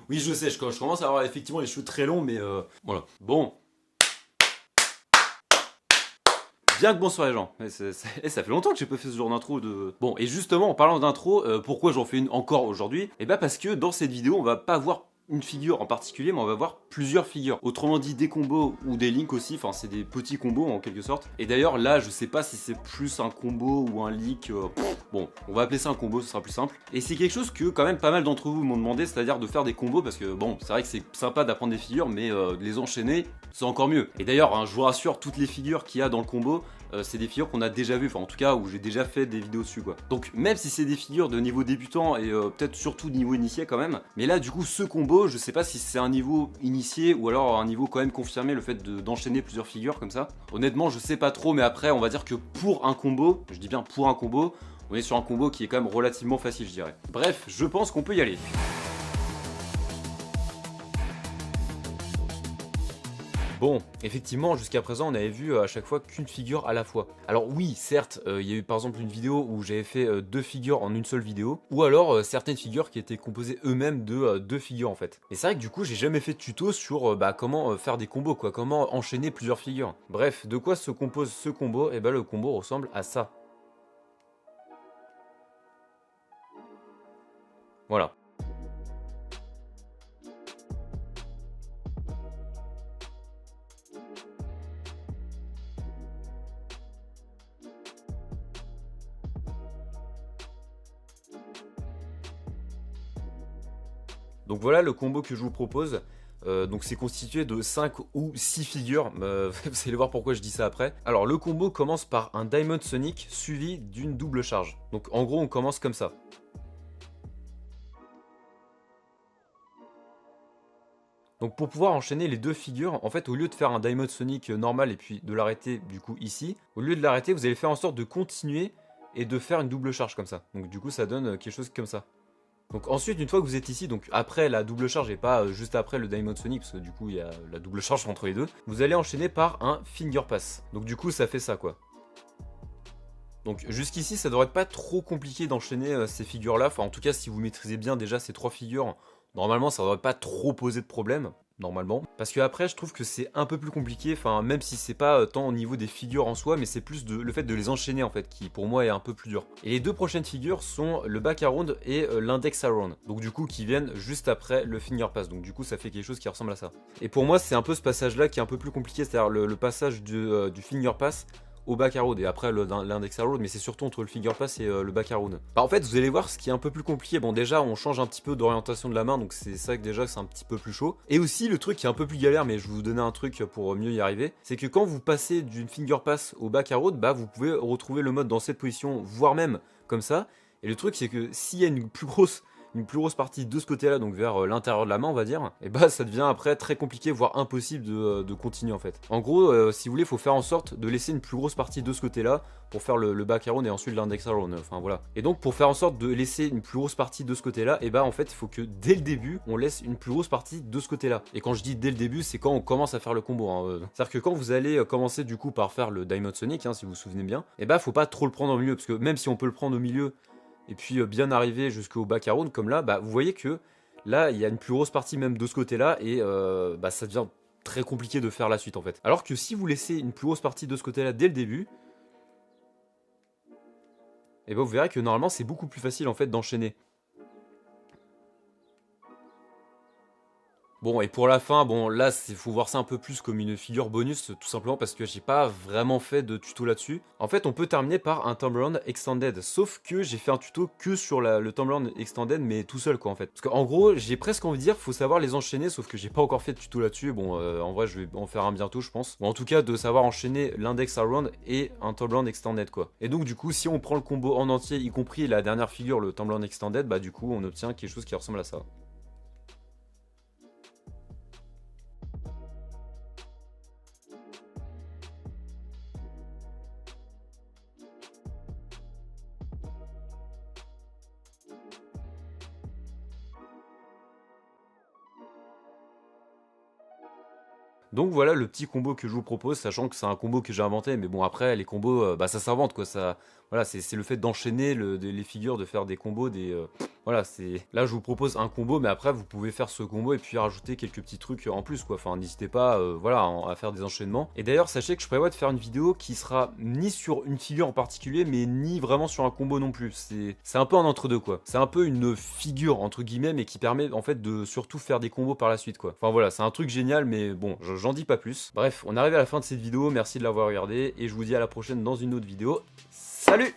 Oui, je sais, je commence à avoir effectivement les cheveux très longs, mais voilà. Bon, bien que bonsoir les gens. Ça fait longtemps que j'ai pas fait ce genre d'intro de. Bon, et justement, en parlant d'intro, pourquoi j'en fais une encore aujourd'hui? Eh bah parce que dans cette vidéo, on va pas voir une figure en particulier, mais on va voir plusieurs figures. Autrement dit, des combos ou des links aussi, enfin c'est des petits combos en quelque sorte. Et d'ailleurs là, je sais pas si c'est plus un combo ou un leak. Bon, on va appeler ça un combo, ce sera plus simple. Et c'est quelque chose que quand même pas mal d'entre vous m'ont demandé, c'est-à-dire de faire des combos, parce que bon, c'est vrai que c'est sympa d'apprendre des figures, mais de les enchaîner, c'est encore mieux. Et d'ailleurs, hein, je vous rassure, toutes les figures qu'il y a dans le combo, c'est des figures qu'on a déjà vues, enfin en tout cas où j'ai déjà fait des vidéos dessus quoi. Donc même si c'est des figures de niveau débutant et peut-être surtout de niveau initié quand même, mais là du coup ce combo, je sais pas si c'est un niveau initié ou alors un niveau quand même confirmé, le fait d'enchaîner plusieurs figures comme ça. Honnêtement je sais pas trop, mais après on va dire que pour un combo, je dis bien pour un combo, on est sur un combo qui est quand même relativement facile je dirais. Bref, je pense qu'on peut y aller. Bon, effectivement, jusqu'à présent, on avait vu à chaque fois qu'une figure à la fois. Alors oui, certes, il y a eu par exemple une vidéo où j'avais fait deux figures en une seule vidéo, ou alors certaines figures qui étaient composées eux-mêmes de deux figures en fait. Et c'est vrai que du coup, j'ai jamais fait de tuto sur comment faire des combos, quoi, comment enchaîner plusieurs figures. Bref, de quoi se compose ce combo? Et bah le combo ressemble à ça. Voilà. Donc voilà le combo que je vous propose. Donc c'est constitué de 5 ou 6 figures, vous allez voir pourquoi je dis ça après. Alors le combo commence par un Diamond Sonic suivi d'une double charge. Donc en gros on commence comme ça. Donc pour pouvoir enchaîner les deux figures, en fait au lieu de faire un Diamond Sonic normal et puis de l'arrêter du coup ici, au lieu de l'arrêter vous allez faire en sorte de continuer et de faire une double charge comme ça. Donc du coup ça donne quelque chose comme ça. Donc ensuite, une fois que vous êtes ici, donc après la double charge et pas juste après le Diamond Sonic, parce que du coup il y a la double charge entre les deux, vous allez enchaîner par un Finger Pass. Donc du coup ça fait ça quoi. Donc jusqu'ici ça devrait pas trop compliqué d'enchaîner ces figures là, enfin en tout cas si vous maîtrisez bien déjà ces trois figures, normalement ça devrait pas trop poser de problème. Normalement. Parce que après je trouve que c'est un peu plus compliqué, enfin même si c'est pas tant au niveau des figures en soi, mais c'est plus le fait de les enchaîner en fait qui pour moi est un peu plus dur. Et les deux prochaines figures sont le back around et l'index around. Donc du coup qui viennent juste après le finger pass. Donc du coup ça fait quelque chose qui ressemble à ça. Et pour moi c'est un peu ce passage là qui est un peu plus compliqué, c'est-à-dire le passage du finger pass au back road et après l'index road, mais c'est surtout entre le finger pass et le back road. Bah en fait vous allez voir ce qui est un peu plus compliqué. Bon déjà on change un petit peu d'orientation de la main, donc c'est ça que déjà c'est un petit peu plus chaud. Et aussi le truc qui est un peu plus galère, mais je vais vous donner un truc pour mieux y arriver, c'est que quand vous passez d'une finger pass au back road, bah vous pouvez retrouver le mode dans cette position, voire même comme ça. Et le truc c'est que s'il y a une plus grosse partie de ce côté-là, donc vers l'intérieur de la main, on va dire, et bah ça devient après très compliqué, voire impossible de continuer en fait. En gros, si vous voulez, il faut faire en sorte de laisser une plus grosse partie de ce côté-là pour faire le back around et ensuite l'index around. Enfin voilà. Et donc pour faire en sorte de laisser une plus grosse partie de ce côté-là, et bah en fait, il faut que dès le début, on laisse une plus grosse partie de ce côté-là. Et quand je dis dès le début, c'est quand on commence à faire le combo. Hein. C'est-à-dire que quand vous allez commencer du coup par faire le Diamond Sonic, hein, si vous vous souvenez bien, et bah faut pas trop le prendre au milieu, parce que même si on peut le prendre au milieu et puis bien arrivé jusqu'au back around comme là, bah vous voyez que là il y a une plus grosse partie même de ce côté là et bah ça devient très compliqué de faire la suite en fait. Alors que si vous laissez une plus grosse partie de ce côté là dès le début, et bah vous verrez que normalement c'est beaucoup plus facile en fait d'enchaîner. Bon, et pour la fin, bon, là, il faut voir ça un peu plus comme une figure bonus, tout simplement parce que j'ai pas vraiment fait de tuto là-dessus. En fait, on peut terminer par un Tumbleround Extended, sauf que j'ai fait un tuto que sur le Tumbleround Extended, mais tout seul, quoi, en fait. Parce qu'en gros, j'ai presque envie de dire, faut savoir les enchaîner, sauf que j'ai pas encore fait de tuto là-dessus. Bon, en vrai, je vais en faire un bientôt, je pense. Bon, en tout cas, de savoir enchaîner l'Index Around et un Tumbleround Extended, quoi. Et donc, du coup, si on prend le combo en entier, y compris la dernière figure, le Tumbleround Extended, bah, du coup, on obtient quelque chose qui ressemble à ça. Donc voilà le petit combo que je vous propose, sachant que c'est un combo que j'ai inventé, mais bon après les combos, bah ça s'invente quoi, ça, voilà, c'est le fait d'enchaîner les figures, de faire des combos, voilà, là je vous propose un combo, mais après vous pouvez faire ce combo et puis rajouter quelques petits trucs en plus, quoi. Enfin, n'hésitez pas, voilà, à faire des enchaînements. Et d'ailleurs, sachez que je prévois de faire une vidéo qui sera ni sur une figure en particulier, mais ni vraiment sur un combo non plus. C'est un peu un entre-deux, quoi. C'est un peu une figure, entre guillemets, mais qui permet en fait de surtout faire des combos par la suite, quoi. Enfin voilà, c'est un truc génial, mais bon, j'en dis pas plus. Bref, on arrive à la fin de cette vidéo, merci de l'avoir regardé, et je vous dis à la prochaine dans une autre vidéo. Salut!